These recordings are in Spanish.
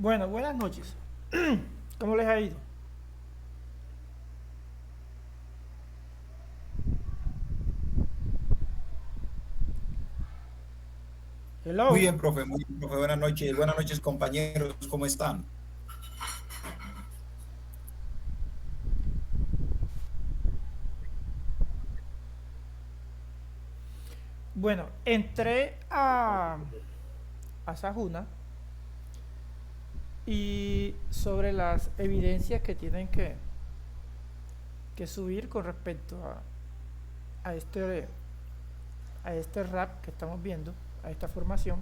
Bueno, buenas noches. ¿Cómo les ha ido? Muy Hello. bien, profe, muy bien, profe. Buenas noches. Buenas noches, compañeros. ¿Cómo están? Bueno, entré a Sajuna y sobre las evidencias que tienen que subir con respecto a, este, a este rap que estamos viendo, a esta formación.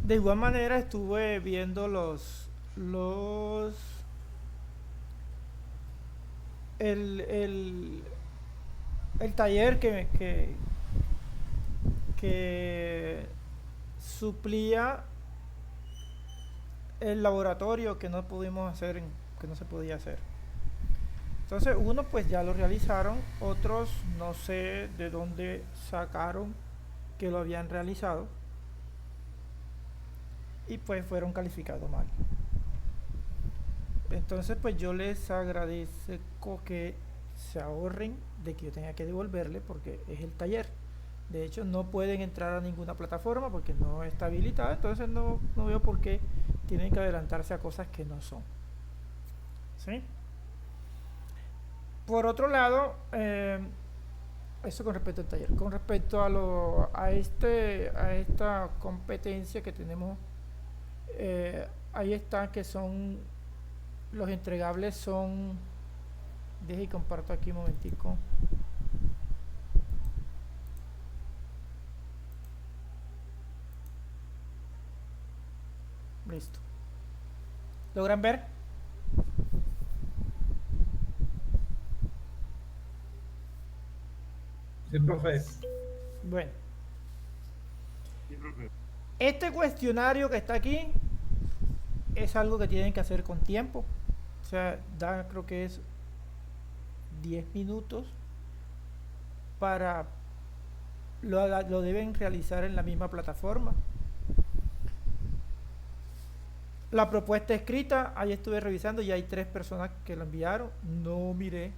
De igual manera estuve viendo los el, el taller que suplía el laboratorio que no pudimos hacer, que no se podía hacer. Entonces, unos pues ya lo realizaron, otros no sé de dónde sacaron que lo habían realizado y pues fueron calificados mal. Entonces, pues yo les agradezco que se ahorren de que yo tenga que devolverle porque es el taller. De hecho, no pueden entrar a ninguna plataforma porque no está habilitada, entonces no veo por qué tienen que adelantarse a cosas que no son. ¿Sí? Por otro lado, eso con respecto al taller. Con respecto a esta competencia que tenemos, ahí están que son los entregables son. Deje y comparto aquí un momentico. Listo. ¿Logran ver? Sí, profe. Bueno, este cuestionario que está aquí es algo que tienen que hacer con tiempo. O sea, da creo que es 10 minutos para lo deben realizar en la misma plataforma. La propuesta escrita, ahí estuve revisando y hay 3 personas que lo enviaron. No miré,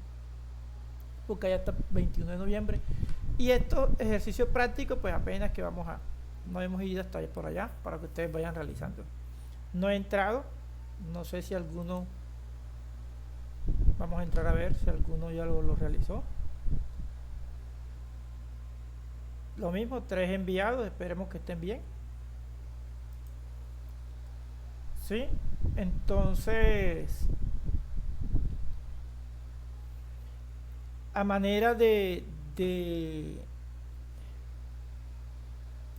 porque hay hasta 21 de noviembre. Y estos ejercicios prácticos, pues apenas que no hemos ido hasta por allá para que ustedes vayan realizando. No he entrado, no sé si alguno, vamos a entrar a ver si alguno ya lo realizó. Lo mismo, 3 enviados, esperemos que estén bien. ¿Sí? Entonces, a manera de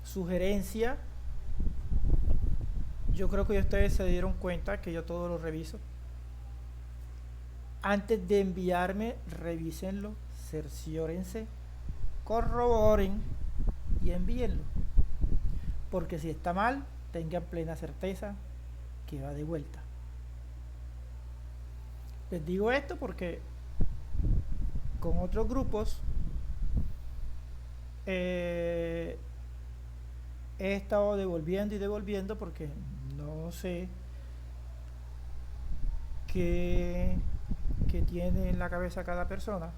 sugerencia, yo creo que ustedes se dieron cuenta que yo todo lo reviso. Antes de enviarme, revísenlo, cerciórense, corroboren y envíenlo. Porque si está mal, tengan plena certeza que va de vuelta. Les digo esto porque con otros grupos eh, he estado devolviendo y devolviendo porque no sé qué, qué tiene en la cabeza cada persona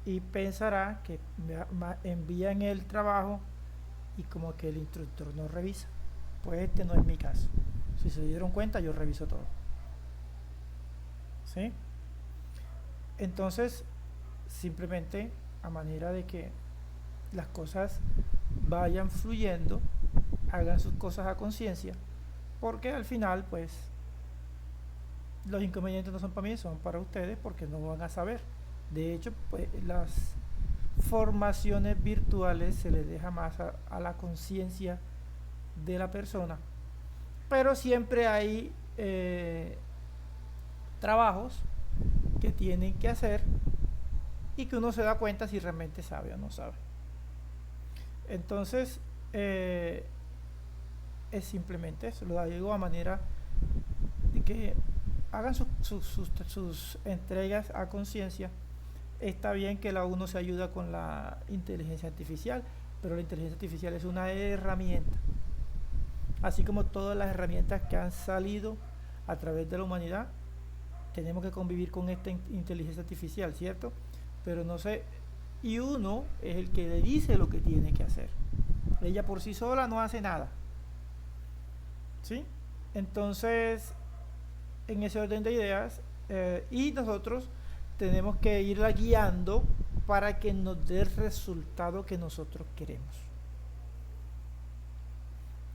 y pensará que me envían el trabajo y como que el instructor no revisa. Pues este no es mi caso. Si se dieron cuenta, yo reviso todo. ¿Sí? Entonces, simplemente a manera de que las cosas vayan fluyendo, hagan sus cosas a conciencia, porque al final, pues, los inconvenientes no son para mí, son para ustedes, porque no van a saber. De hecho, pues, las formaciones virtuales se les deja más a la conciencia de la persona, pero siempre hay trabajos que tienen que hacer y que uno se da cuenta si realmente sabe o no sabe. Entonces, eh, es simplemente eso, lo digo a manera de que hagan sus entregas a conciencia. Está bien que la uno se ayuda con la inteligencia artificial, pero la inteligencia artificial es una herramienta. así como todas las herramientas que han salido a través de la humanidad, tenemos que convivir con esta inteligencia artificial, ¿cierto? Pero no sé, y uno es el que le dice lo que tiene que hacer. Ella por sí sola no hace nada, ¿sí? Entonces, en ese orden de ideas, y nosotros tenemos que irla guiando para que nos dé el resultado que nosotros queremos.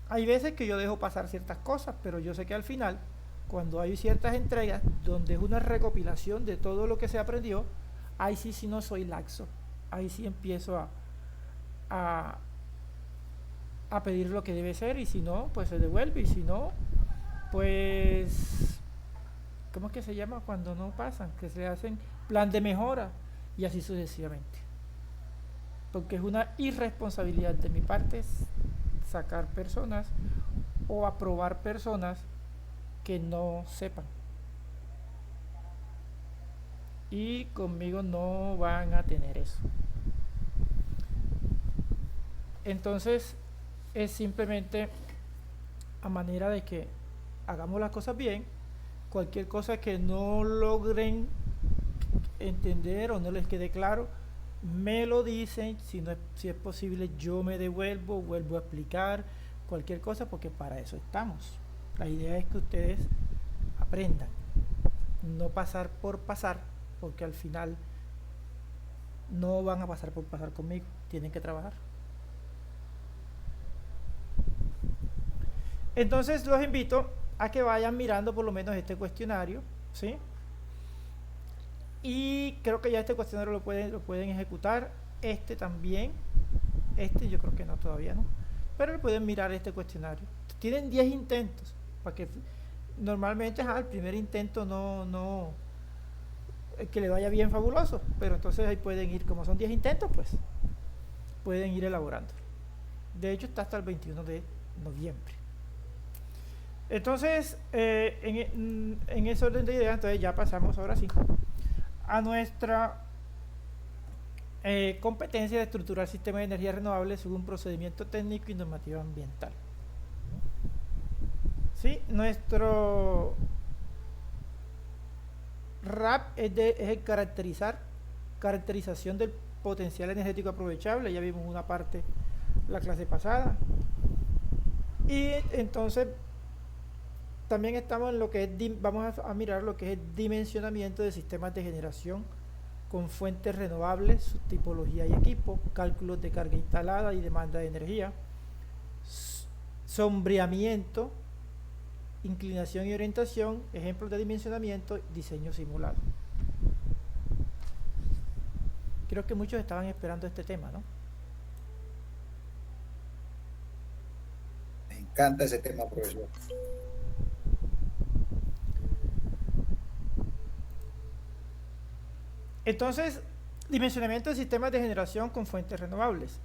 Hay veces que yo dejo pasar ciertas cosas, pero yo sé que al final, cuando hay ciertas entregas donde es una recopilación de todo lo que se aprendió, ahí sí, sí no soy laxo, ahí sí empiezo a, a pedir lo que debe ser, y si no, pues se devuelve, y si no, pues, ¿cómo es que se llama cuando no pasan? Que se hacen plan de mejora, y así sucesivamente. Porque es una irresponsabilidad de mi parte sacar personas o aprobar personas que no sepan. Y conmigo no van a tener eso. Entonces es simplemente a manera de que hagamos las cosas bien. Cualquier cosa que no logren entender o no les quede claro, me lo dicen. Si es posible, yo me devuelvo, vuelvo a explicar cualquier cosa, porque para eso estamos. La idea es que ustedes aprendan, no pasar por pasar, porque al final no van a pasar por pasar conmigo, tienen que trabajar. Entonces los invito a que vayan mirando por lo menos este cuestionario, ¿sí? Y creo que ya este cuestionario lo pueden ejecutar. Este también. Este yo creo que no, todavía no. Pero pueden mirar este cuestionario. Tienen 10 intentos. Para que normalmente el primer intento no que le vaya bien, fabuloso. Pero entonces ahí pueden ir, como son 10 intentos, pues pueden ir elaborando. De hecho está hasta el 21 de noviembre. Entonces, en ese orden de ideas, entonces ya pasamos ahora sí a nuestra competencia de estructurar sistemas de energía renovable según un procedimiento técnico y normativa ambiental. ¿Sí? Nuestro RAP es el caracterización del potencial energético aprovechable. Ya vimos una parte la clase pasada. Y entonces también estamos en lo que es, vamos a mirar lo que es el dimensionamiento de sistemas de generación con fuentes renovables, su tipología y equipo, cálculos de carga instalada y demanda de energía, sombreamiento, inclinación y orientación, ejemplos de dimensionamiento, diseño simulado. Creo que muchos estaban esperando este tema, ¿no? Me encanta ese tema, profesor. Entonces, dimensionamiento de sistemas de generación con fuentes renovables.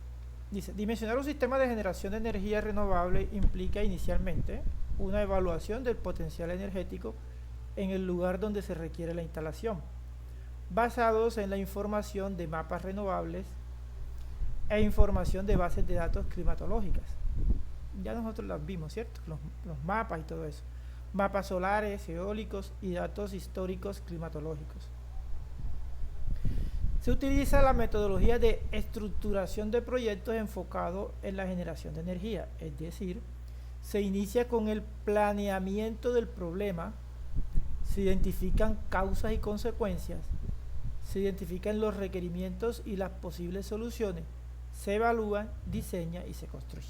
Dice, dimensionar un sistema de generación de energía renovable implica inicialmente una evaluación del potencial energético en el lugar donde se requiere la instalación, basados en la información de mapas renovables e información de bases de datos climatológicas. Ya nosotros las vimos, ¿cierto? Los mapas y todo eso. Mapas solares, eólicos y datos históricos climatológicos. Se utiliza la metodología de estructuración de proyectos enfocado en la generación de energía, es decir, se inicia con el planeamiento del problema, se identifican causas y consecuencias, se identifican los requerimientos y las posibles soluciones, se evalúan, diseña y se construye.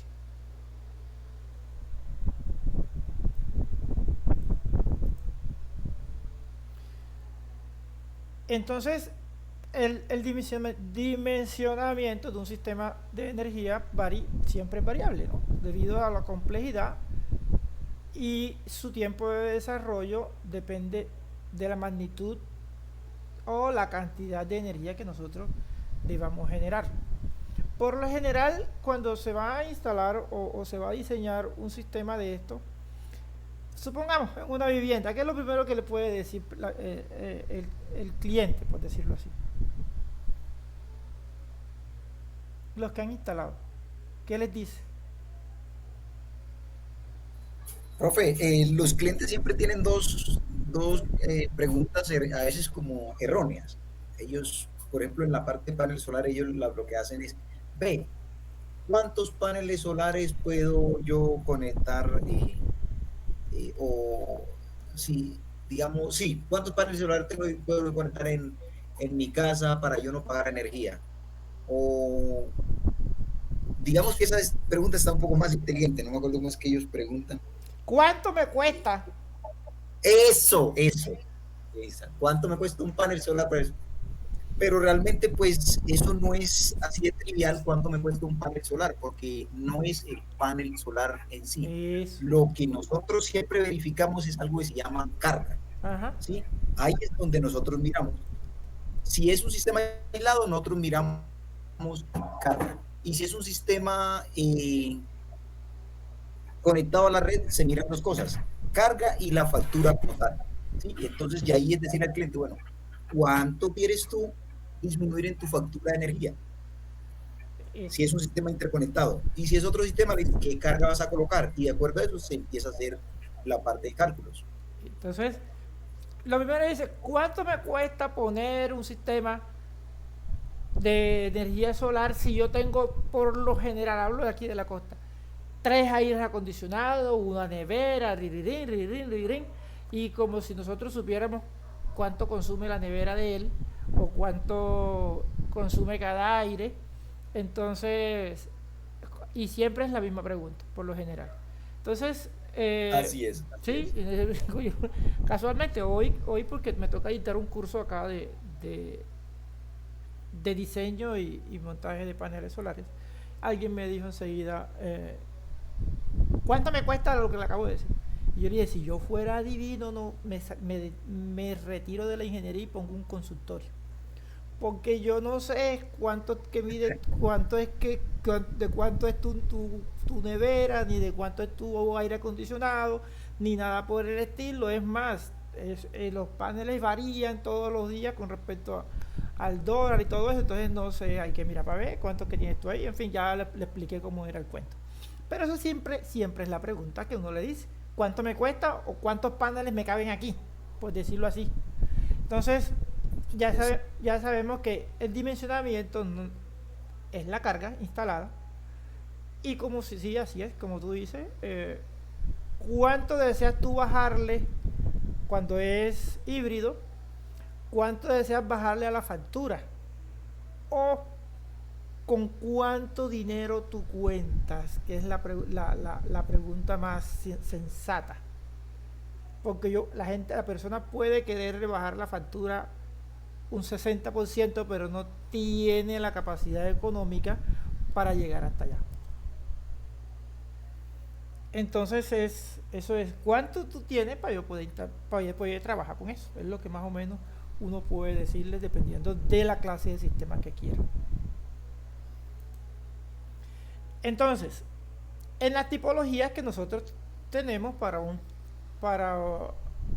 Entonces, el dimensionamiento de un sistema de energía siempre es variable, ¿no? Debido a la complejidad, y su tiempo de desarrollo depende de la magnitud o la cantidad de energía que nosotros debamos generar. Por lo general, cuando se va a instalar o se va a diseñar un sistema de esto, supongamos una vivienda, ¿qué es lo primero que le puede decir el cliente, por decirlo así? Los que han instalado, ¿qué les dice? Profe, los clientes siempre tienen dos preguntas a veces como erróneas. Ellos, por ejemplo, en la parte de panel solar, ellos lo que hacen es, ve, ¿cuántos paneles solares puedo yo conectar? O si, digamos, sí, ¿cuántos paneles solares puedo conectar en mi casa para yo no pagar energía? O digamos que pregunta está un poco más inteligente, no me acuerdo cómo es que ellos preguntan. ¿Cuánto me cuesta? Eso. ¿Cuánto me cuesta un panel solar? Pero realmente, pues, eso no es así de trivial cuánto me cuesta un panel solar, porque no es el panel solar en sí. Eso. Lo que nosotros siempre verificamos es algo que se llama carga, Ajá. ¿sí? Ahí es donde nosotros miramos. Si es un sistema aislado, nosotros miramos carga. Y si es un sistema conectado a la red, se miran dos cosas, carga y la factura total. ¿Sí? Y entonces, ya ahí es decir al cliente, bueno, ¿cuánto quieres tú disminuir en tu factura de energía? Si es un sistema interconectado. Y si es otro sistema, le dices, ¿qué carga vas a colocar? Y de acuerdo a eso se empieza a hacer la parte de cálculos. Entonces, lo primero dice, ¿cuánto me cuesta poner un sistema de energía solar si yo tengo, por lo general, hablo de aquí de la costa, 3 aires acondicionados, una nevera, ririrín, ririrín, ririrín, y como si nosotros supiéramos cuánto consume la nevera de él o cuánto consume cada aire? Entonces, y siempre es la misma pregunta, por lo general. Entonces, Así es, así sí, es. casualmente hoy porque me toca editar un curso acá de diseño y montaje de paneles solares, alguien me dijo enseguida, ¿cuánto me cuesta lo que le acabo de decir? Y yo le dije, si yo fuera divino, no, me retiro de la ingeniería y pongo un consultorio. Porque yo no sé cuánto que mide, cuánto es que, de cuánto es tu nevera, ni de cuánto es tu aire acondicionado, ni nada por el estilo. Es más, los paneles varían todos los días con respecto al dólar y todo eso. Entonces no sé, hay que mirar para ver cuánto que tienes tú ahí. En fin, ya le expliqué cómo era el cuento. Pero eso siempre es la pregunta que uno le dice. ¿Cuánto me cuesta o cuántos paneles me caben aquí? Por decirlo así. Entonces, ya sabemos que el dimensionamiento es la carga instalada. Y como si sí, así es, como tú dices, ¿cuánto deseas tú bajarle cuando es híbrido? ¿Cuánto deseas bajarle a la factura? ¿O con cuánto dinero tú cuentas? Que es la pregunta más sensata. Porque la persona puede querer bajar la factura un 60%, pero no tiene la capacidad económica para llegar hasta allá. Entonces eso es cuánto tú tienes para yo poder trabajar con eso. Es lo que más o menos uno puede decirles dependiendo de la clase de sistema que quiera. Entonces, en las tipologías que nosotros tenemos para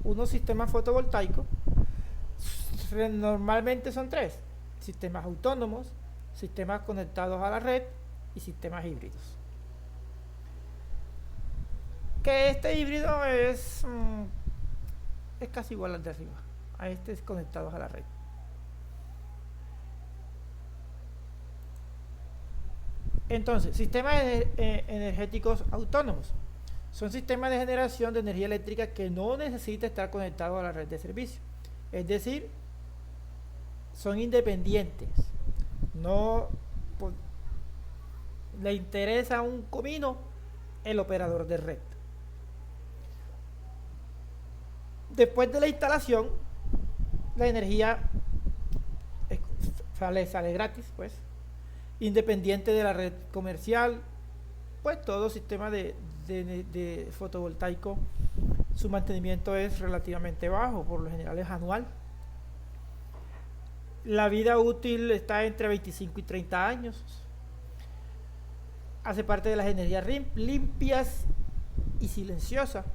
unos sistemas fotovoltaicos, normalmente son 3: sistemas autónomos, sistemas conectados a la red y sistemas híbridos. Que este híbrido es casi igual al de arriba, a este es conectados a la red. Entonces, sistemas energéticos autónomos son sistemas de generación de energía eléctrica que no necesita estar conectados a la red de servicio. Es decir, son independientes. No le interesa a un comino el operador de red. Después de la instalación, la energía sale gratis, pues, independiente de la red comercial. Pues todo sistema de fotovoltaico, su mantenimiento es relativamente bajo, por lo general es anual. La vida útil está entre 25 y 30 años. Hace parte de las energías limpias y silenciosas.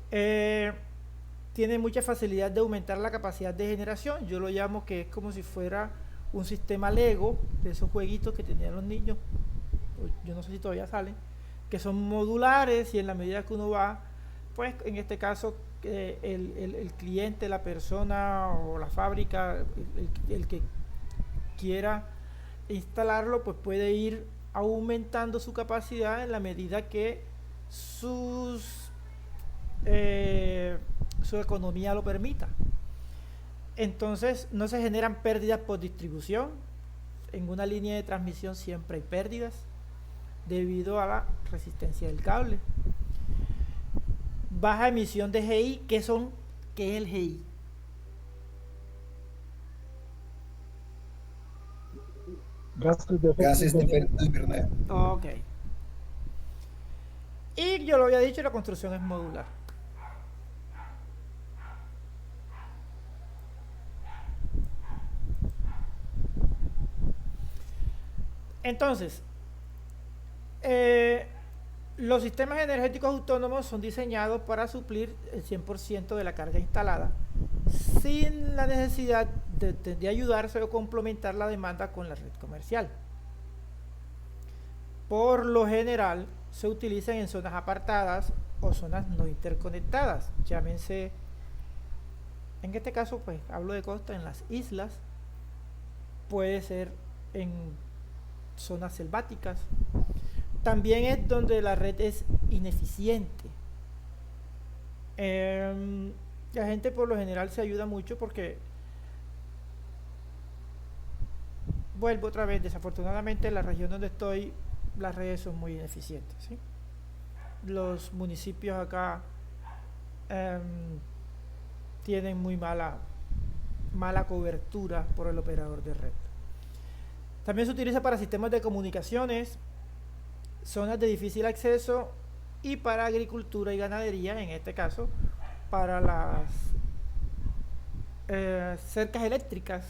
Tiene mucha facilidad de aumentar la capacidad de generación. Yo lo llamo que es como si fuera un sistema Lego, de esos jueguitos que tenían los niños, yo no sé si todavía salen, que son modulares y en la medida que uno va, pues en este caso el cliente, la persona o la fábrica, el que quiera instalarlo, pues puede ir aumentando su capacidad en la medida que sus, su economía lo permita. Entonces no se generan pérdidas por distribución. En una línea de transmisión siempre hay pérdidas debido a la resistencia del cable. Baja emisión de GI. ¿Qué es el GI? Gases de efecto Gases de efecto invernadero. invernadero. Ok. Y yo lo había dicho, la construcción es modular. Entonces, eh, los sistemas energéticos autónomos son diseñados para suplir el 100% de la carga instalada, sin la necesidad de ayudarse o complementar la demanda con la red comercial. Por lo general, se utilizan en zonas apartadas o zonas no interconectadas, llámense, en este caso pues hablo de costa, en las islas, puede ser en zonas selváticas. También es donde la red es ineficiente. La gente por lo general se ayuda mucho porque, vuelvo otra vez, desafortunadamente en la región donde estoy las redes son muy ineficientes, ¿sí? Los municipios acá tienen muy mala cobertura por el operador de red. También se utiliza para sistemas de comunicaciones, zonas de difícil acceso y para agricultura y ganadería, en este caso para las cercas eléctricas,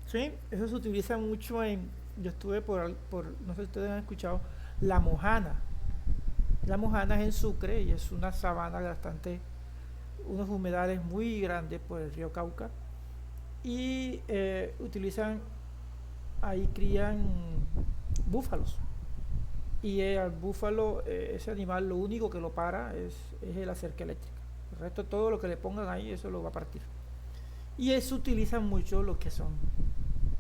¿sí? Eso se utiliza mucho yo estuve no sé si ustedes han escuchado, La Mojana. La Mojana es en Sucre y es una sabana bastante, unos humedales muy grandes por el río Cauca y utilizan, ahí crían búfalos y al búfalo, ese animal lo único que lo para es la cerca eléctrica. El resto, todo lo que le pongan ahí, eso lo va a partir. Y eso utilizan mucho lo que son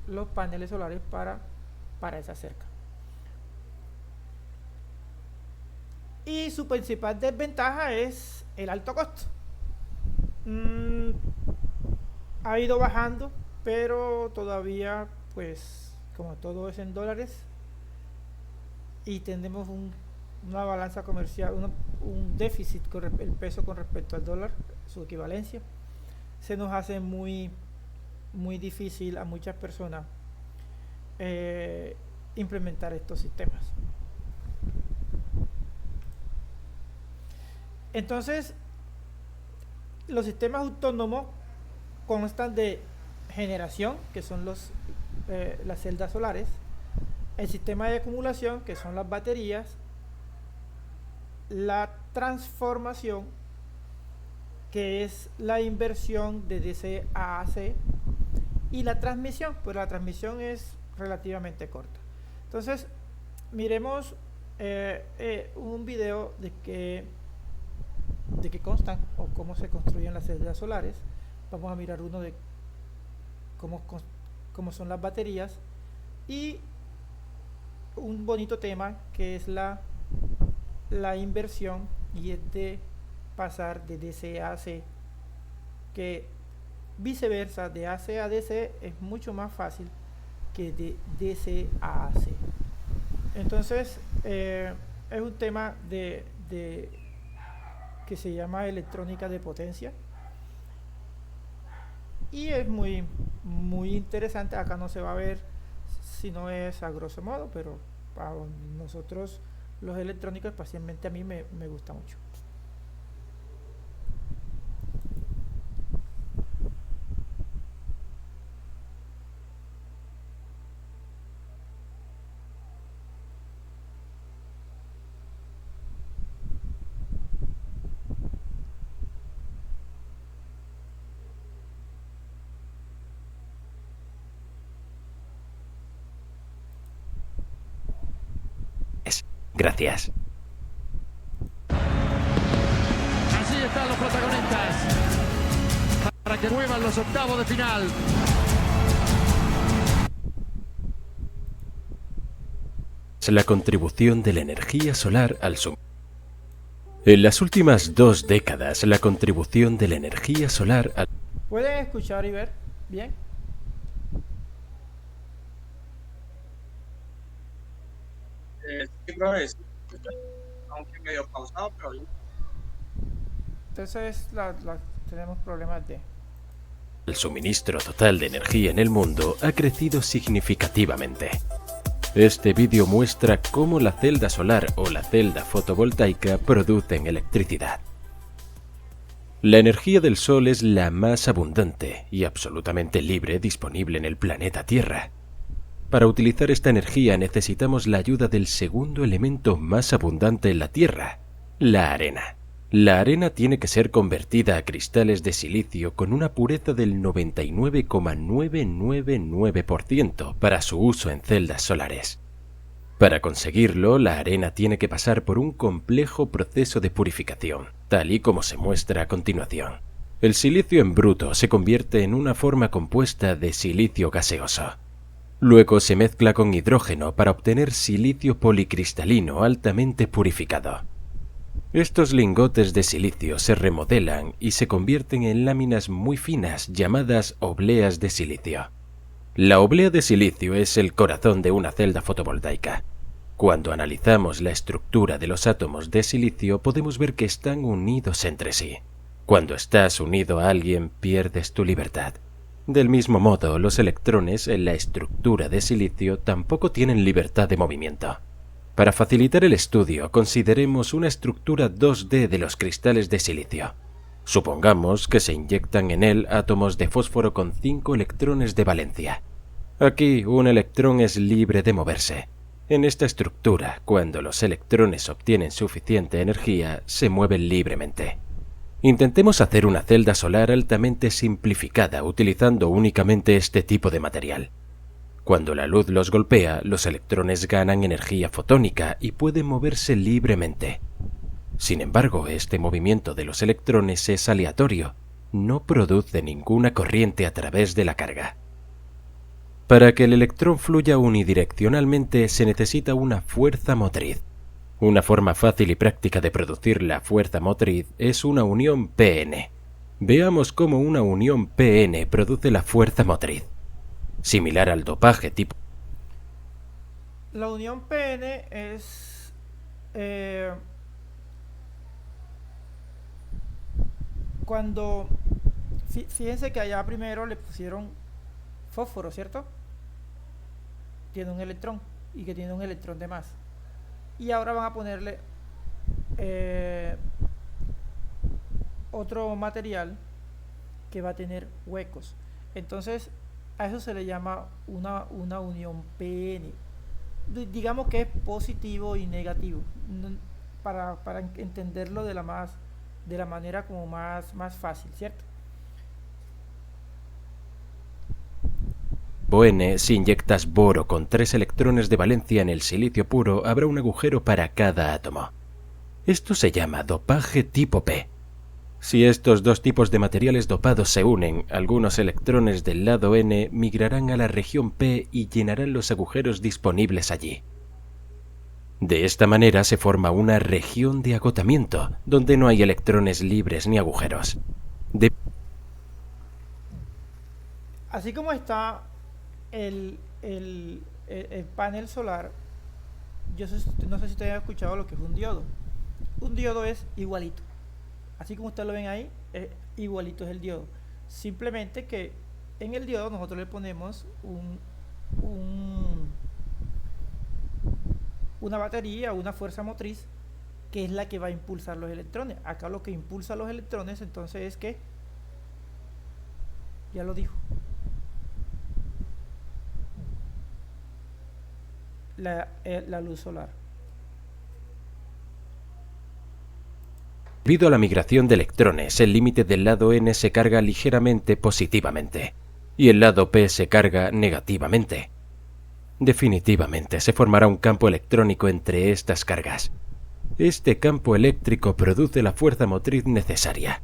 los paneles solares para esa cerca. Y su principal desventaja es el alto costo. Ha ido bajando, pero todavía, pues, como todo es en dólares, y tenemos una balanza comercial, un déficit con el peso con respecto al dólar, su equivalencia, se nos hace muy, muy difícil a muchas personas implementar estos sistemas. Entonces, los sistemas autónomos constan de generación, que son las celdas solares, el sistema de acumulación, que son las baterías, la transformación, que es la inversión de DC a AC, y la transmisión, pues la transmisión es relativamente corta. Entonces, miremos un video de qué constan o cómo se construyen las celdas solares. Vamos a mirar uno de cómo son las baterías y un bonito tema que es la inversión, y es de pasar de DC a AC, que viceversa, de AC a DC es mucho más fácil que de DC a AC. Entonces es un tema que se llama electrónica de potencia y es muy, muy interesante. Acá no se va a ver si no es a grosso modo, pero para nosotros los electrónicos, especialmente a mí, me gusta mucho. Gracias. Así están los protagonistas para que muevan los octavos de final. La contribución de la energía solar al suministro. En las últimas 2 décadas, la contribución de la energía solar al... ¿Pueden escuchar y ver bien? Sí, profe, sí. Aunque medio pausado, pero bien. Entonces tenemos problemas de... El suministro total de energía en el mundo ha crecido significativamente. Este vídeo muestra cómo la celda solar o la celda fotovoltaica producen electricidad. La energía del Sol es la más abundante y absolutamente libre disponible en el planeta Tierra. Para utilizar esta energía necesitamos la ayuda del segundo elemento más abundante en la Tierra, la arena. La arena tiene que ser convertida a cristales de silicio con una pureza del 99,999% para su uso en celdas solares. Para conseguirlo, la arena tiene que pasar por un complejo proceso de purificación, tal y como se muestra a continuación. El silicio en bruto se convierte en una forma compuesta de silicio gaseoso. Luego se mezcla con hidrógeno para obtener silicio policristalino altamente purificado. Estos lingotes de silicio se remodelan y se convierten en láminas muy finas llamadas obleas de silicio. La oblea de silicio es el corazón de una celda fotovoltaica. Cuando analizamos la estructura de los átomos de silicio podemos ver que están unidos entre sí. Cuando estás unido a alguien pierdes tu libertad. Del mismo modo, los electrones en la estructura de silicio tampoco tienen libertad de movimiento. Para facilitar el estudio, consideremos una estructura 2D de los cristales de silicio. Supongamos que se inyectan en él átomos de fósforo con 5 electrones de valencia. Aquí, un electrón es libre de moverse. En esta estructura, cuando los electrones obtienen suficiente energía, se mueven libremente. Intentemos hacer una celda solar altamente simplificada utilizando únicamente este tipo de material. Cuando la luz los golpea, los electrones ganan energía fotónica y pueden moverse libremente. Sin embargo, este movimiento de los electrones es aleatorio, no produce ninguna corriente a través de la carga. Para que el electrón fluya unidireccionalmente se necesita una fuerza motriz. Una forma fácil y práctica de producir la fuerza motriz es una unión Pn. Veamos cómo una unión Pn produce la fuerza motriz. Similar al dopaje tipo... La unión PN es... cuando... Fíjense que allá primero le pusieron fósforo, ¿cierto? Tiene un electrón y que tiene un electrón de más. Y ahora van a ponerle otro material que va a tener huecos. Entonces a eso se le llama una unión PN. Digamos que es positivo y negativo, para entenderlo de la manera como más fácil, ¿cierto? N, si inyectas boro con 3 electrones de valencia en el silicio puro, habrá un agujero para cada átomo. Esto se llama dopaje tipo P. Si estos dos tipos de materiales dopados se unen, algunos electrones del lado N migrarán a la región P y llenarán los agujeros disponibles allí. De esta manera se forma una región de agotamiento, donde no hay electrones libres ni agujeros. Así como está el panel solar, no sé si ustedes han escuchado lo que es un diodo. Un diodo es igualito. Así como ustedes lo ven ahí, igualito es el diodo. Simplemente que en el diodo nosotros le ponemos una batería, una fuerza motriz, que es la que va a impulsar los electrones. Acá lo que impulsa los electrones entonces es que, ya lo dijo, la luz solar. Debido a la migración de electrones, el límite del lado N se carga ligeramente positivamente y el lado P se carga negativamente. Definitivamente se formará un campo electrónico entre estas cargas. Este campo eléctrico produce la fuerza motriz necesaria.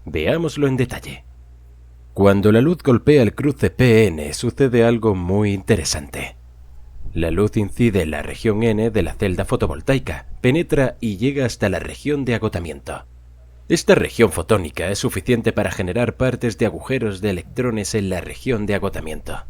Veámoslo en detalle. Cuando la luz golpea el cruce PN sucede algo muy interesante. La luz incide en la región N de la celda fotovoltaica, penetra y llega hasta la región de agotamiento. Esta región fotónica es suficiente para generar partes de agujeros de electrones en la región de agotamiento.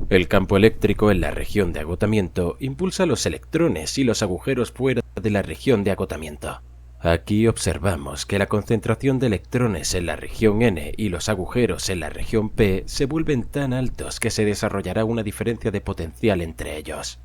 El campo eléctrico en la región de agotamiento impulsa los electrones y los agujeros fuera de la región de agotamiento. Aquí observamos que la concentración de electrones en la región N y los agujeros en la región P se vuelven tan altos que se desarrollará una diferencia de potencial entre ellos.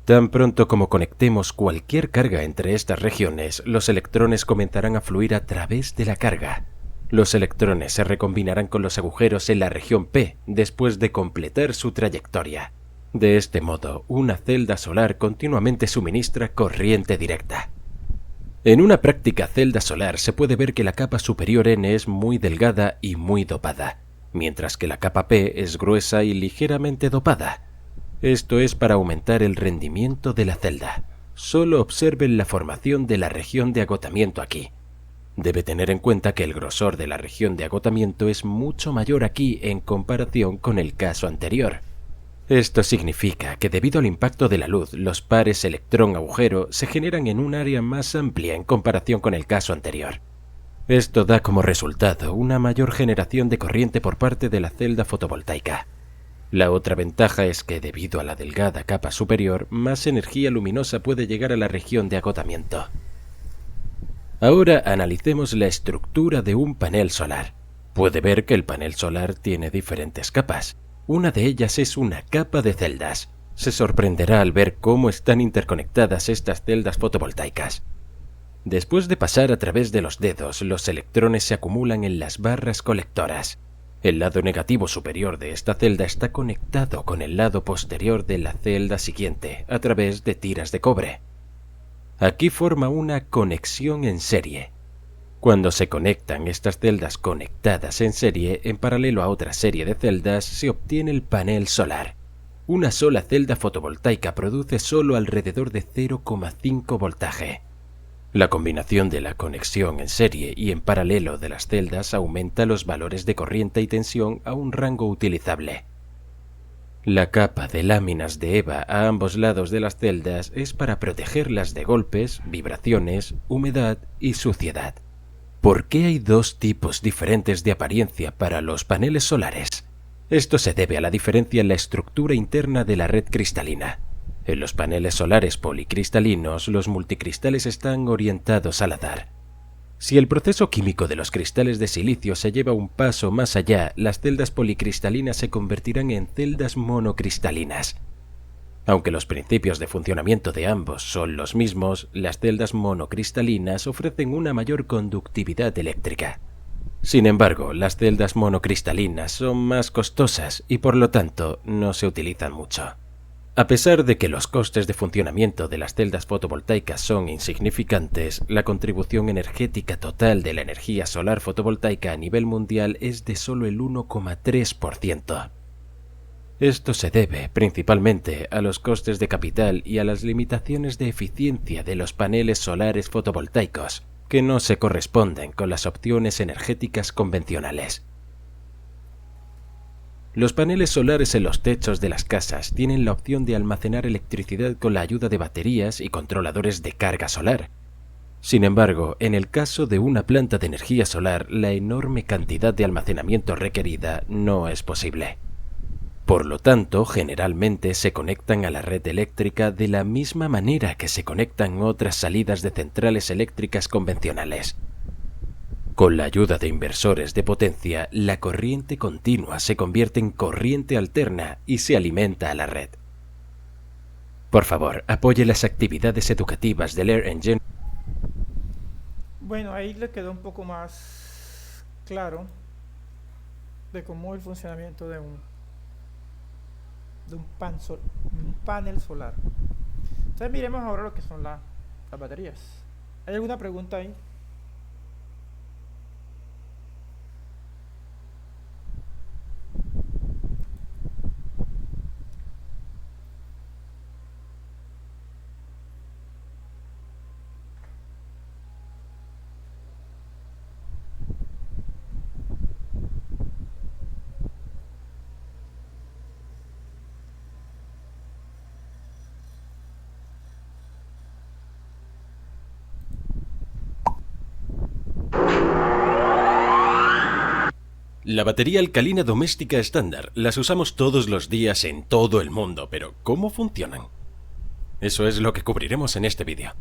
Tan pronto como conectemos cualquier carga entre estas regiones, los electrones comenzarán a fluir a través de la carga. Los electrones se recombinarán con los agujeros en la región P después de completar su trayectoria. De este modo, una celda solar continuamente suministra corriente directa. En una práctica celda solar se puede ver que la capa superior N es muy delgada y muy dopada, mientras que la capa P es gruesa y ligeramente dopada. Esto es para aumentar el rendimiento de la celda. Solo observen la formación de la región de agotamiento aquí. Debe tener en cuenta que el grosor de la región de agotamiento es mucho mayor aquí en comparación con el caso anterior. Esto significa que debido al impacto de la luz, los pares electrón-agujero se generan en un área más amplia en comparación con el caso anterior. Esto da como resultado una mayor generación de corriente por parte de la celda fotovoltaica. La otra ventaja es que debido a la delgada capa superior, más energía luminosa puede llegar a la región de agotamiento. Ahora analicemos la estructura de un panel solar. Puede ver que el panel solar tiene diferentes capas. Una de ellas es una capa de celdas. Se sorprenderá al ver cómo están interconectadas estas celdas fotovoltaicas. Después de pasar a través de los dedos, los electrones se acumulan en las barras colectoras. El lado negativo superior de esta celda está conectado con el lado posterior de la celda siguiente a través de tiras de cobre. Aquí forma una conexión en serie. Cuando se conectan estas celdas conectadas en serie en paralelo a otra serie de celdas, se obtiene el panel solar. Una sola celda fotovoltaica produce solo alrededor de 0,5 voltaje. La combinación de la conexión en serie y en paralelo de las celdas aumenta los valores de corriente y tensión a un rango utilizable. La capa de láminas de EVA a ambos lados de las celdas es para protegerlas de golpes, vibraciones, humedad y suciedad. ¿Por qué hay dos tipos diferentes de apariencia para los paneles solares? Esto se debe a la diferencia en la estructura interna de la red cristalina. En los paneles solares policristalinos, los multicristales están orientados al azar. Si el proceso químico de los cristales de silicio se lleva un paso más allá, las celdas policristalinas se convertirán en celdas monocristalinas. Aunque los principios de funcionamiento de ambos son los mismos, las celdas monocristalinas ofrecen una mayor conductividad eléctrica. Sin embargo, las celdas monocristalinas son más costosas y por lo tanto no se utilizan mucho. A pesar de que los costes de funcionamiento de las celdas fotovoltaicas son insignificantes, la contribución energética total de la energía solar fotovoltaica a nivel mundial es de solo el 1,3%. Esto se debe principalmente a los costes de capital y a las limitaciones de eficiencia de los paneles solares fotovoltaicos, que no se corresponden con las opciones energéticas convencionales. Los paneles solares en los techos de las casas tienen la opción de almacenar electricidad con la ayuda de baterías y controladores de carga solar. Sin embargo, en el caso de una planta de energía solar, la enorme cantidad de almacenamiento requerida no es posible. Por lo tanto, generalmente se conectan a la red eléctrica de la misma manera que se conectan otras salidas de centrales eléctricas convencionales. Con la ayuda de inversores de potencia, la corriente continua se convierte en corriente alterna y se alimenta a la red. Por favor, apoye las actividades educativas del Air Engine. Bueno, ahí le quedó un poco más claro de cómo es el funcionamiento de un panel solar. Entonces miremos ahora lo que son las baterías. ¿Hay alguna pregunta ahí? La batería alcalina doméstica estándar las usamos todos los días en todo el mundo, pero ¿cómo funcionan? Eso es lo que cubriremos en este vídeo.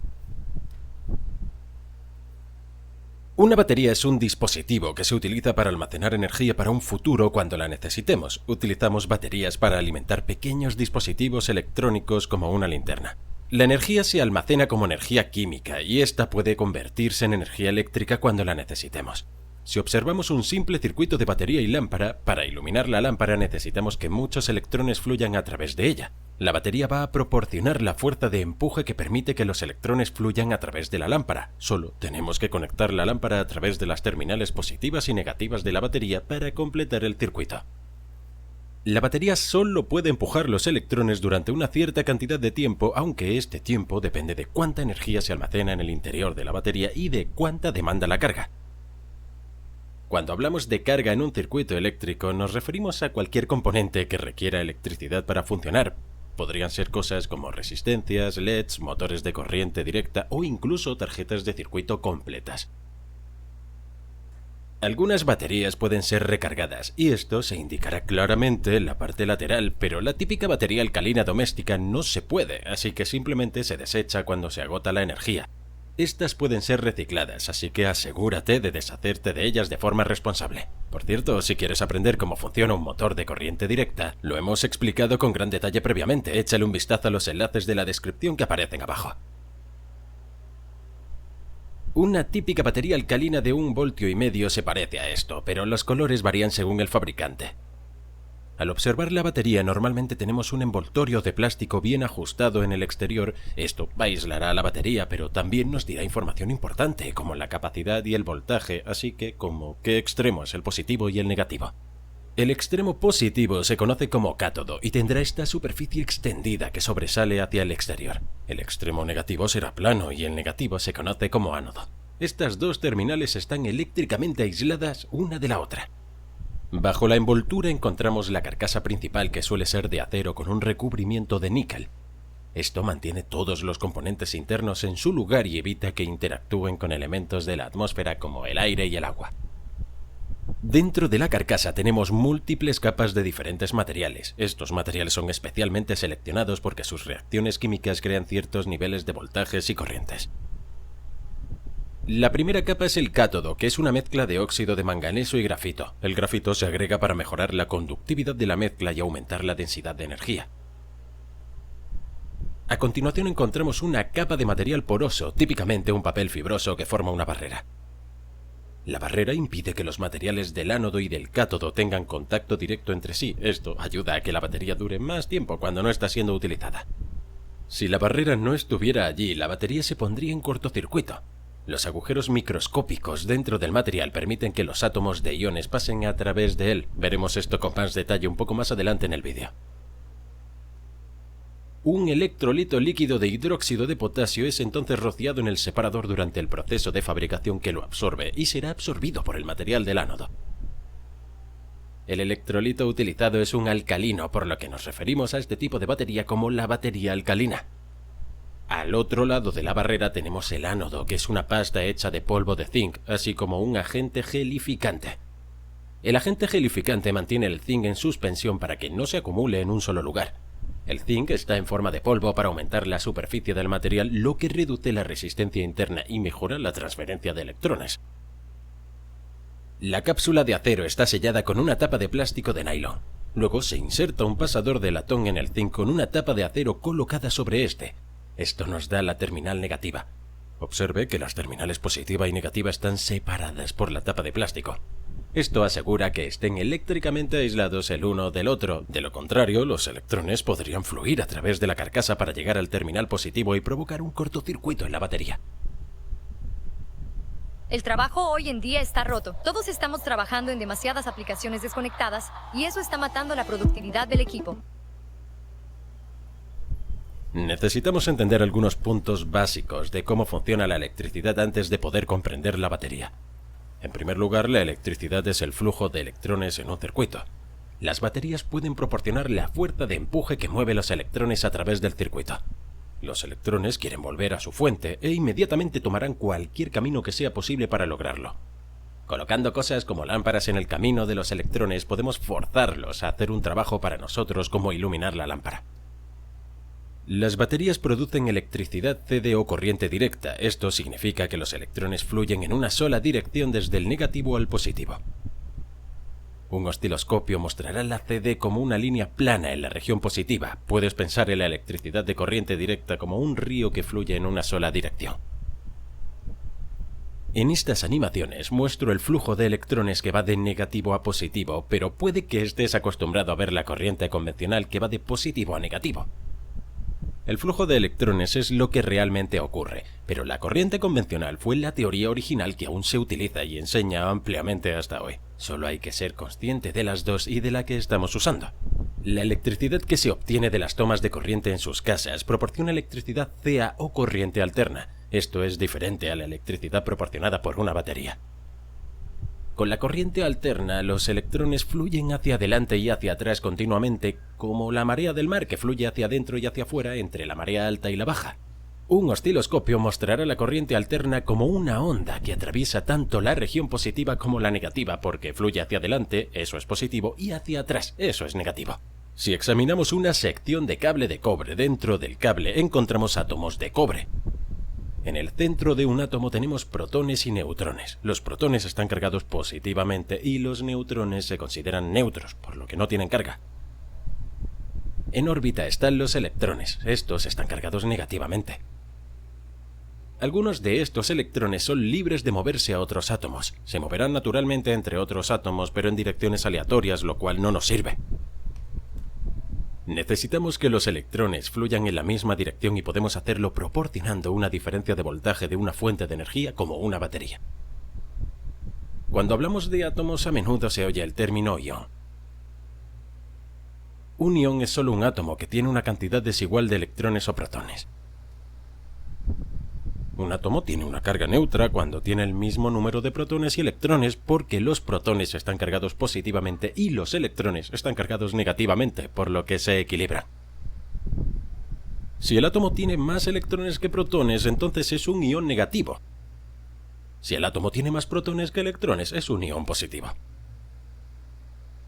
Una batería es un dispositivo que se utiliza para almacenar energía para un futuro cuando la necesitemos. Utilizamos baterías para alimentar pequeños dispositivos electrónicos como una linterna. La energía se almacena como energía química y esta puede convertirse en energía eléctrica cuando la necesitemos. Si observamos un simple circuito de batería y lámpara, para iluminar la lámpara necesitamos que muchos electrones fluyan a través de ella. La batería va a proporcionar la fuerza de empuje que permite que los electrones fluyan a través de la lámpara. Solo tenemos que conectar la lámpara a través de las terminales positivas y negativas de la batería para completar el circuito. La batería solo puede empujar los electrones durante una cierta cantidad de tiempo, aunque este tiempo depende de cuánta energía se almacena en el interior de la batería y de cuánta demanda la carga. Cuando hablamos de carga en un circuito eléctrico, nos referimos a cualquier componente que requiera electricidad para funcionar. Podrían ser cosas como resistencias, LEDs, motores de corriente directa o incluso tarjetas de circuito completas. Algunas baterías pueden ser recargadas, y esto se indicará claramente en la parte lateral, pero la típica batería alcalina doméstica no se puede, así que simplemente se desecha cuando se agota la energía. Estas pueden ser recicladas, así que asegúrate de deshacerte de ellas de forma responsable. Por cierto, si quieres aprender cómo funciona un motor de corriente directa, lo hemos explicado con gran detalle previamente. Échale un vistazo a los enlaces de la descripción que aparecen abajo. Una típica batería alcalina de 1,5 voltios se parece a esto, pero los colores varían según el fabricante. Al observar la batería normalmente tenemos un envoltorio de plástico bien ajustado en el exterior. Esto aislará a la batería, pero también nos dirá información importante, como la capacidad y el voltaje, así que como qué extremo es el positivo y el negativo. El extremo positivo se conoce como cátodo y tendrá esta superficie extendida que sobresale hacia el exterior. El extremo negativo será plano y el negativo se conoce como ánodo. Estas dos terminales están eléctricamente aisladas una de la otra. Bajo la envoltura encontramos la carcasa principal, que suele ser de acero con un recubrimiento de níquel. Esto mantiene todos los componentes internos en su lugar y evita que interactúen con elementos de la atmósfera como el aire y el agua. Dentro de la carcasa tenemos múltiples capas de diferentes materiales. Estos materiales son especialmente seleccionados porque sus reacciones químicas crean ciertos niveles de voltajes y corrientes. La primera capa es el cátodo, que es una mezcla de óxido de manganeso y grafito. El grafito se agrega para mejorar la conductividad de la mezcla y aumentar la densidad de energía. A continuación encontramos una capa de material poroso, típicamente un papel fibroso que forma una barrera. La barrera impide que los materiales del ánodo y del cátodo tengan contacto directo entre sí. Esto ayuda a que la batería dure más tiempo cuando no está siendo utilizada. Si la barrera no estuviera allí, la batería se pondría en cortocircuito. Los agujeros microscópicos dentro del material permiten que los átomos de iones pasen a través de él. Veremos esto con más detalle un poco más adelante en el vídeo. Un electrolito líquido de hidróxido de potasio es entonces rociado en el separador durante el proceso de fabricación, que lo absorbe y será absorbido por el material del ánodo. El electrolito utilizado es un alcalino, por lo que nos referimos a este tipo de batería como la batería alcalina. Al otro lado de la barrera tenemos el ánodo, que es una pasta hecha de polvo de zinc, así como un agente gelificante. El agente gelificante mantiene el zinc en suspensión para que no se acumule en un solo lugar. El zinc está en forma de polvo para aumentar la superficie del material, lo que reduce la resistencia interna y mejora la transferencia de electrones. La cápsula de acero está sellada con una tapa de plástico de nylon. Luego se inserta un pasador de latón en el zinc con una tapa de acero colocada sobre este. Esto nos da la terminal negativa. Observe que las terminales positiva y negativa están separadas por la tapa de plástico. Esto asegura que estén eléctricamente aislados el uno del otro. De lo contrario, los electrones podrían fluir a través de la carcasa para llegar al terminal positivo y provocar un cortocircuito en la batería. El trabajo hoy en día está roto. Todos estamos trabajando en demasiadas aplicaciones desconectadas y eso está matando la productividad del equipo. Necesitamos entender algunos puntos básicos de cómo funciona la electricidad antes de poder comprender la batería. En primer lugar, la electricidad es el flujo de electrones en un circuito. Las baterías pueden proporcionar la fuerza de empuje que mueve los electrones a través del circuito. Los electrones quieren volver a su fuente e inmediatamente tomarán cualquier camino que sea posible para lograrlo. Colocando cosas como lámparas en el camino de los electrones podemos forzarlos a hacer un trabajo para nosotros como iluminar la lámpara. Las baterías producen electricidad CD o corriente directa. Esto significa que los electrones fluyen en una sola dirección desde el negativo al positivo. Un osciloscopio mostrará la CD como una línea plana en la región positiva. Puedes pensar en la electricidad de corriente directa como un río que fluye en una sola dirección. En estas animaciones muestro el flujo de electrones que va de negativo a positivo, pero puede que estés acostumbrado a ver la corriente convencional que va de positivo a negativo. El flujo de electrones es lo que realmente ocurre, pero la corriente convencional fue la teoría original que aún se utiliza y enseña ampliamente hasta hoy. Solo hay que ser consciente de las dos y de la que estamos usando. La electricidad que se obtiene de las tomas de corriente en sus casas proporciona electricidad CA o corriente alterna. Esto es diferente a la electricidad proporcionada por una batería. Con la corriente alterna, los electrones fluyen hacia adelante y hacia atrás continuamente, como la marea del mar que fluye hacia adentro y hacia afuera entre la marea alta y la baja. Un osciloscopio mostrará la corriente alterna como una onda que atraviesa tanto la región positiva como la negativa, porque fluye hacia adelante, eso es positivo, y hacia atrás, eso es negativo. Si examinamos una sección de cable de cobre, dentro del cable encontramos átomos de cobre. En el centro de un átomo tenemos protones y neutrones. Los protones están cargados positivamente y los neutrones se consideran neutros, por lo que no tienen carga. En órbita están los electrones. Estos están cargados negativamente. Algunos de estos electrones son libres de moverse a otros átomos. Se moverán naturalmente entre otros átomos, pero en direcciones aleatorias, lo cual no nos sirve. Necesitamos que los electrones fluyan en la misma dirección y podemos hacerlo proporcionando una diferencia de voltaje de una fuente de energía como una batería. Cuando hablamos de átomos a menudo se oye el término ion. Un ion es solo un átomo que tiene una cantidad desigual de electrones o protones. Un átomo tiene una carga neutra cuando tiene el mismo número de protones y electrones porque los protones están cargados positivamente y los electrones están cargados negativamente, por lo que se equilibran. Si el átomo tiene más electrones que protones, entonces es un ion negativo. Si el átomo tiene más protones que electrones, es un ion positivo.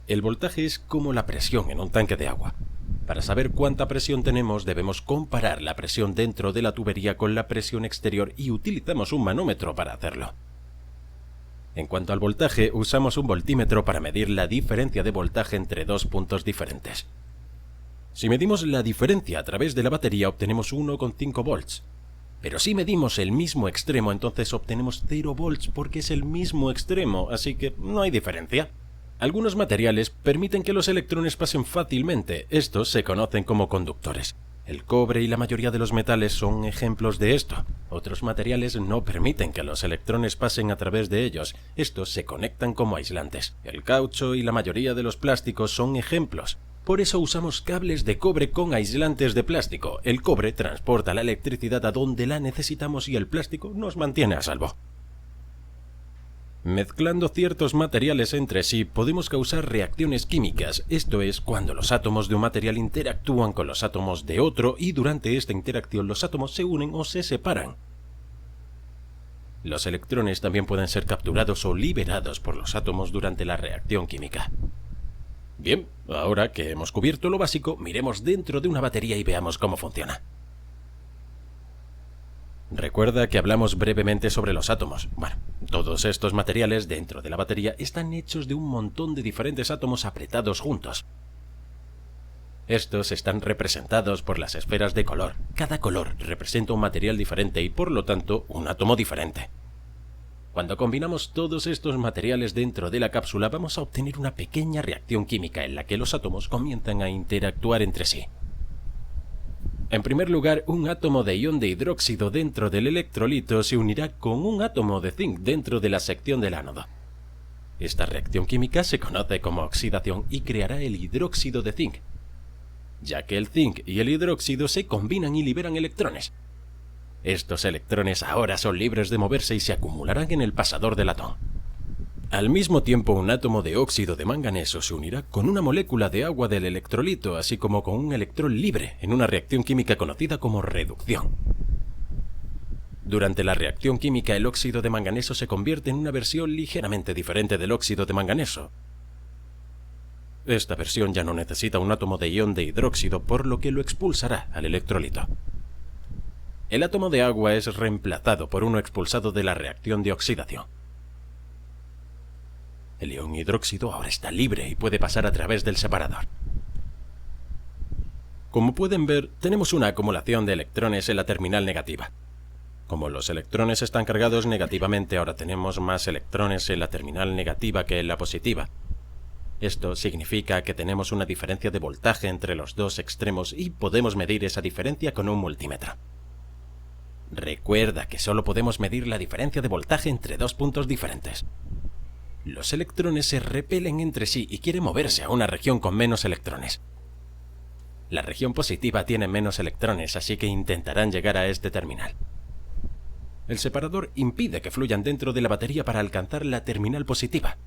El voltaje es como la presión en un tanque de agua. Para saber cuánta presión tenemos, debemos comparar la presión dentro de la tubería con la presión exterior y utilizamos un manómetro para hacerlo. En cuanto al voltaje, usamos un voltímetro para medir la diferencia de voltaje entre dos puntos diferentes. Si medimos la diferencia a través de la batería, obtenemos 1,5 volts. Pero si medimos el mismo extremo, entonces obtenemos 0 volts porque es el mismo extremo, así que no hay diferencia. Algunos materiales permiten que los electrones pasen fácilmente. Estos se conocen como conductores. El cobre y la mayoría de los metales son ejemplos de esto. Otros materiales no permiten que los electrones pasen a través de ellos. Estos se conectan como aislantes. El caucho y la mayoría de los plásticos son ejemplos. Por eso usamos cables de cobre con aislantes de plástico. El cobre transporta la electricidad a donde la necesitamos y el plástico nos mantiene a salvo. Mezclando ciertos materiales entre sí podemos causar reacciones químicas, esto es, cuando los átomos de un material interactúan con los átomos de otro y durante esta interacción los átomos se unen o se separan. Los electrones también pueden ser capturados o liberados por los átomos durante la reacción química. Bien, ahora que hemos cubierto lo básico, miremos dentro de una batería y veamos cómo funciona. Recuerda que hablamos brevemente sobre los átomos. Bueno, todos estos materiales dentro de la batería están hechos de un montón de diferentes átomos apretados juntos. Estos están representados por las esferas de color. Cada color representa un material diferente y por lo tanto un átomo diferente. Cuando combinamos todos estos materiales dentro de la cápsula vamos a obtener una pequeña reacción química en la que los átomos comienzan a interactuar entre sí. En primer lugar, un átomo de ion de hidróxido dentro del electrolito se unirá con un átomo de zinc dentro de la sección del ánodo. Esta reacción química se conoce como oxidación y creará el hidróxido de zinc, ya que el zinc y el hidróxido se combinan y liberan electrones. Estos electrones ahora son libres de moverse y se acumularán en el pasador del latón. Al mismo tiempo, un átomo de óxido de manganeso se unirá con una molécula de agua del electrolito, así como con un electrón libre, en una reacción química conocida como reducción. Durante la reacción química, el óxido de manganeso se convierte en una versión ligeramente diferente del óxido de manganeso. Esta versión ya no necesita un átomo de ion de hidróxido, por lo que lo expulsará al electrolito. El átomo de agua es reemplazado por uno expulsado de la reacción de oxidación. El ion hidróxido ahora está libre y puede pasar a través del separador. Como pueden ver, tenemos una acumulación de electrones en la terminal negativa. Como los electrones están cargados negativamente, ahora tenemos más electrones en la terminal negativa que en la positiva. Esto significa que tenemos una diferencia de voltaje entre los dos extremos y podemos medir esa diferencia con un multímetro. Recuerda que solo podemos medir la diferencia de voltaje entre dos puntos diferentes. Los electrones se repelen entre sí y quieren moverse a una región con menos electrones. La región positiva tiene menos electrones, así que intentarán llegar a este terminal. El separador impide que fluyan dentro de la batería para alcanzar la terminal positiva.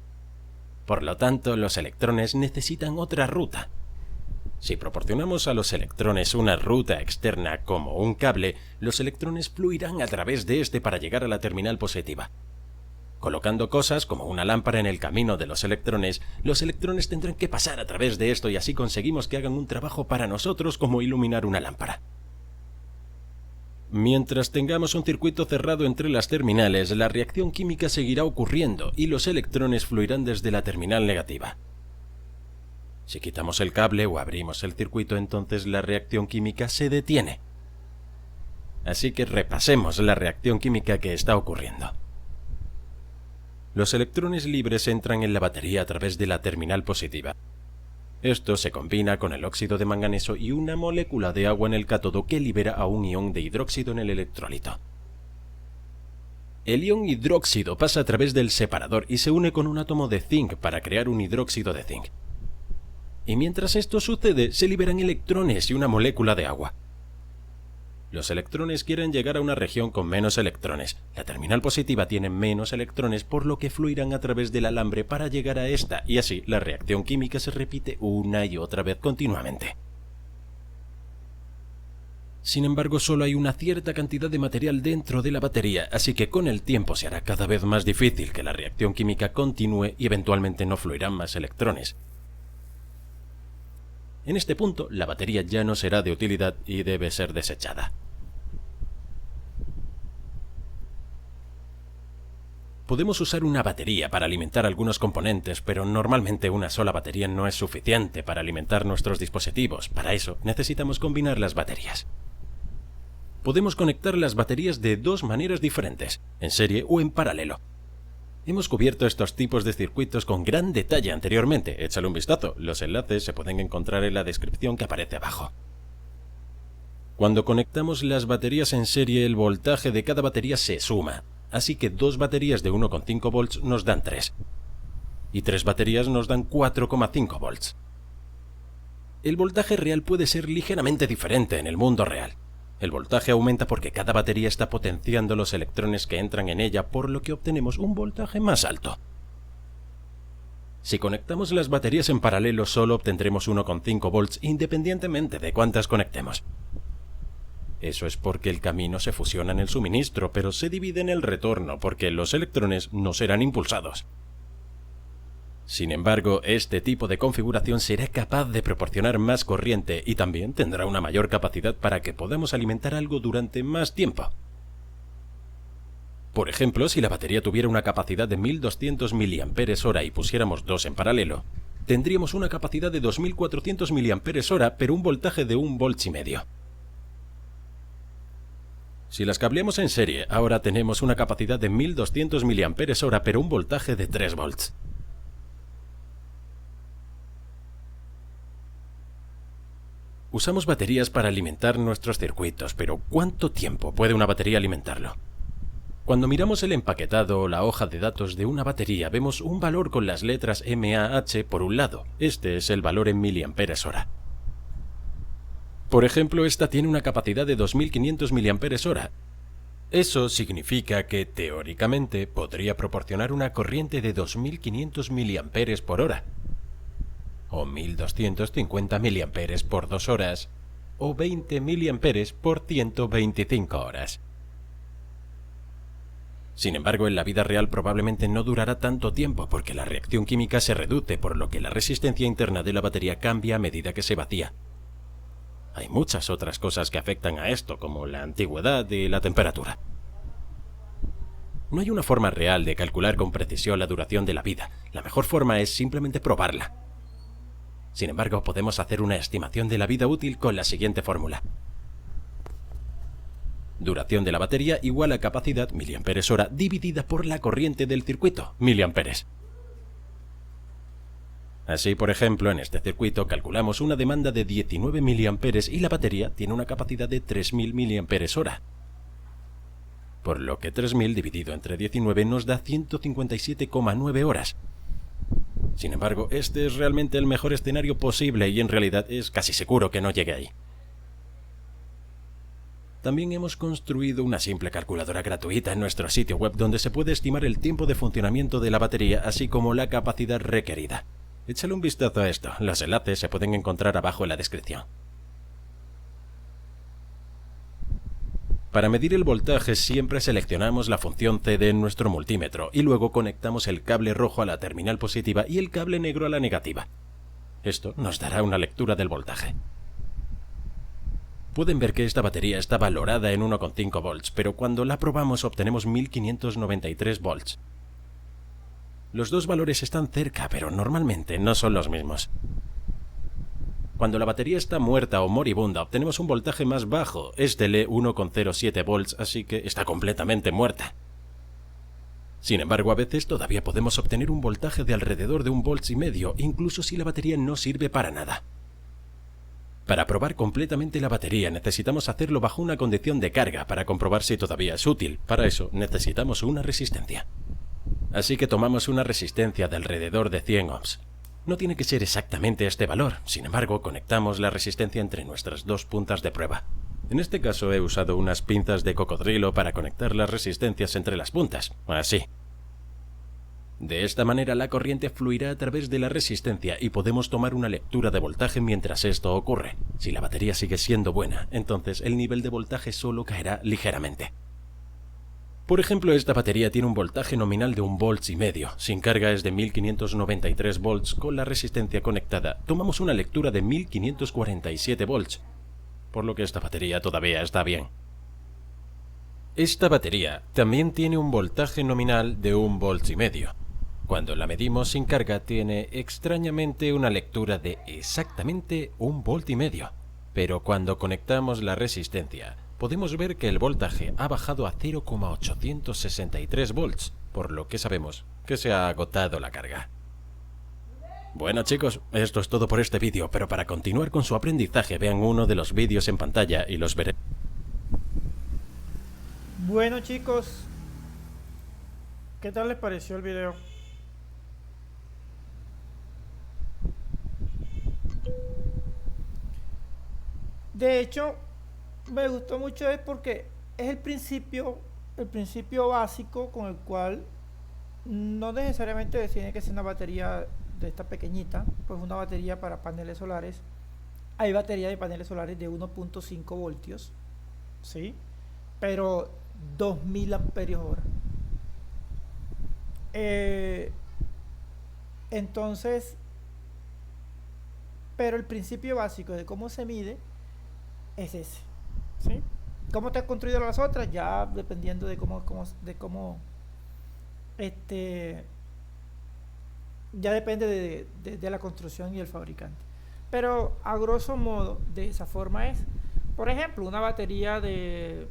Por lo tanto, los electrones necesitan otra ruta. Si proporcionamos a los electrones una ruta externa como un cable, los electrones fluirán a través de este para llegar a la terminal positiva. Colocando cosas como una lámpara en el camino de los electrones tendrán que pasar a través de esto y así conseguimos que hagan un trabajo para nosotros como iluminar una lámpara. Mientras tengamos un circuito cerrado entre las terminales, la reacción química seguirá ocurriendo y los electrones fluirán desde la terminal negativa. Si quitamos el cable o abrimos el circuito, entonces la reacción química se detiene. Así que repasemos la reacción química que está ocurriendo. Los electrones libres entran en la batería a través de la terminal positiva. Esto se combina con el óxido de manganeso y una molécula de agua en el cátodo que libera a un ion de hidróxido en el electrolito. El ion hidróxido pasa a través del separador y se une con un átomo de zinc para crear un hidróxido de zinc. Y mientras esto sucede, se liberan electrones y una molécula de agua. Los electrones quieren llegar a una región con menos electrones. La terminal positiva tiene menos electrones, por lo que fluirán a través del alambre para llegar a esta, y así la reacción química se repite una y otra vez continuamente. Sin embargo, solo hay una cierta cantidad de material dentro de la batería, así que con el tiempo se hará cada vez más difícil que la reacción química continúe y eventualmente no fluirán más electrones. En este punto, la batería ya no será de utilidad y debe ser desechada. Podemos usar una batería para alimentar algunos componentes, pero normalmente una sola batería no es suficiente para alimentar nuestros dispositivos. Para eso, necesitamos combinar las baterías. Podemos conectar las baterías de dos maneras diferentes, en serie o en paralelo. Hemos cubierto estos tipos de circuitos con gran detalle anteriormente. Échale un vistazo. Los enlaces se pueden encontrar en la descripción que aparece abajo. Cuando conectamos las baterías en serie, el voltaje de cada batería se suma. Así que dos baterías de 1,5 volts nos dan 3. Y 3 baterías nos dan 4,5 volts. El voltaje real puede ser ligeramente diferente en el mundo real. El voltaje aumenta porque cada batería está potenciando los electrones que entran en ella, por lo que obtenemos un voltaje más alto. Si conectamos las baterías en paralelo, solo obtendremos 1,5 volts independientemente de cuántas conectemos. Eso es porque el camino se fusiona en el suministro, pero se divide en el retorno porque los electrones no serán impulsados. Sin embargo, este tipo de configuración será capaz de proporcionar más corriente y también tendrá una mayor capacidad para que podamos alimentar algo durante más tiempo. Por ejemplo, si la batería tuviera una capacidad de 1200 mAh y pusiéramos dos en paralelo, tendríamos una capacidad de 2400 mAh, pero un voltaje de 1,5 volts. Si las cableamos en serie, ahora tenemos una capacidad de 1200 mAh, pero un voltaje de 3 volts. Usamos baterías para alimentar nuestros circuitos, pero ¿cuánto tiempo puede una batería alimentarlo? Cuando miramos el empaquetado o la hoja de datos de una batería, vemos un valor con las letras mAh por un lado. Este es el valor en miliamperes-hora. Por ejemplo, esta tiene una capacidad de 2500 mAh. Eso significa que, teóricamente, podría proporcionar una corriente de 2500 mAh por hora. O 1250 mAh por 2 horas, o 20 mA por 125 horas. Sin embargo, en la vida real probablemente no durará tanto tiempo porque la reacción química se reduce, por lo que la resistencia interna de la batería cambia a medida que se vacía. Hay muchas otras cosas que afectan a esto, como la antigüedad y la temperatura. No hay una forma real de calcular con precisión la duración de la vida. La mejor forma es simplemente probarla. Sin embargo, podemos hacer una estimación de la vida útil con la siguiente fórmula. Duración de la batería igual a capacidad mAh dividida por la corriente del circuito, miliamperes. Así, por ejemplo, en este circuito calculamos una demanda de 19 miliamperes y la batería tiene una capacidad de 3000 mAh. Por lo que 3000 dividido entre 19 nos da 157,9 horas. Sin embargo, este es realmente el mejor escenario posible y en realidad es casi seguro que no llegue ahí. También hemos construido una simple calculadora gratuita en nuestro sitio web donde se puede estimar el tiempo de funcionamiento de la batería así como la capacidad requerida. Échale un vistazo a esto, los enlaces se pueden encontrar abajo en la descripción. Para medir el voltaje siempre seleccionamos la función CD en nuestro multímetro y luego conectamos el cable rojo a la terminal positiva y el cable negro a la negativa. Esto nos dará una lectura del voltaje. Pueden ver que esta batería está valorada en 1,5 volts, pero cuando la probamos obtenemos 1593 volts. Los dos valores están cerca, pero normalmente no son los mismos. Cuando la batería está muerta o moribunda, obtenemos un voltaje más bajo. Este lee 1,07 volts, así que está completamente muerta. Sin embargo, a veces todavía podemos obtener un voltaje de alrededor de 1,5 volts, incluso si la batería no sirve para nada. Para probar completamente la batería necesitamos hacerlo bajo una condición de carga para comprobar si todavía es útil. Para eso necesitamos una resistencia. Así que tomamos una resistencia de alrededor de 100 ohms. No tiene que ser exactamente este valor, sin embargo conectamos la resistencia entre nuestras dos puntas de prueba. En este caso he usado unas pinzas de cocodrilo para conectar las resistencias entre las puntas, así. De esta manera la corriente fluirá a través de la resistencia y podemos tomar una lectura de voltaje mientras esto ocurre. Si la batería sigue siendo buena, entonces el nivel de voltaje solo caerá ligeramente. Por ejemplo, esta batería tiene un voltaje nominal de 1,5 volts, sin carga es de 1593 volts, con la resistencia conectada tomamos una lectura de 1547 volts, por lo que esta batería todavía está bien. Esta batería también tiene un voltaje nominal de 1,5 volts. Cuando la medimos sin carga tiene extrañamente una lectura de exactamente 1,5 volts, pero cuando conectamos la resistencia podemos ver que el voltaje ha bajado a 0,863 volts, por lo que sabemos que se ha agotado la carga. Bueno chicos, esto es todo por este vídeo, pero para continuar con su aprendizaje vean uno de los vídeos en pantalla y los veré. Bueno chicos, ¿qué tal les pareció el video? De hecho, me gustó mucho es porque es el principio básico con el cual no necesariamente tiene que ser una batería de esta pequeñita, pues una batería para paneles solares. Hay baterías de paneles solares de 1,5 voltios, ¿sí? Pero 2000 amperios hora. Entonces, pero el principio básico de cómo se mide es ese, ¿sí? ¿Cómo te has construido las otras? Ya dependiendo de cómo ya depende de la construcción y el fabricante. Pero a grosso modo, de esa forma es. Por ejemplo, una batería de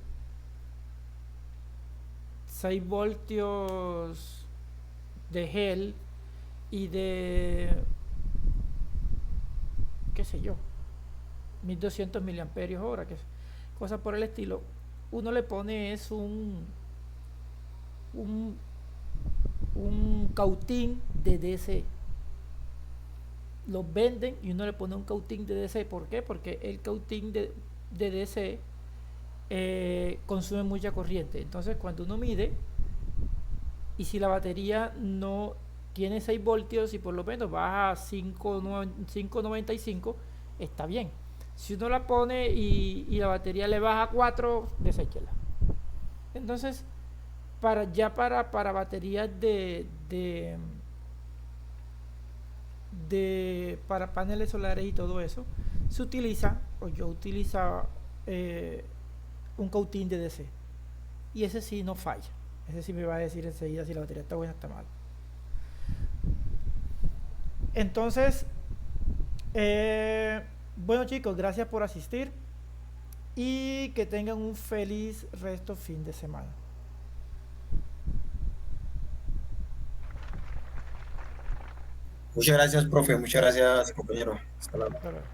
6 voltios de gel y de, qué sé yo, 1200 miliamperios hora, que cosas por el estilo, uno le pone es un cautín de DC. Los venden y uno le pone un cautín de DC. ¿Por qué? Porque el cautín de DC consume mucha corriente. Entonces cuando uno mide, y si la batería no tiene 6 voltios y por lo menos baja a 5,95, está bien. Si uno la pone y la batería le baja a 4, deséchela. Entonces para baterías para paneles solares y todo eso, se utiliza, o yo utilizaba, un coating de DC. Y ese sí no falla. Ese sí me va a decir enseguida si la batería está buena o está mal. Entonces, bueno chicos, gracias por asistir y que tengan un feliz resto fin de semana. Muchas gracias, profe. Muchas gracias, compañero. Hasta luego. Hasta luego.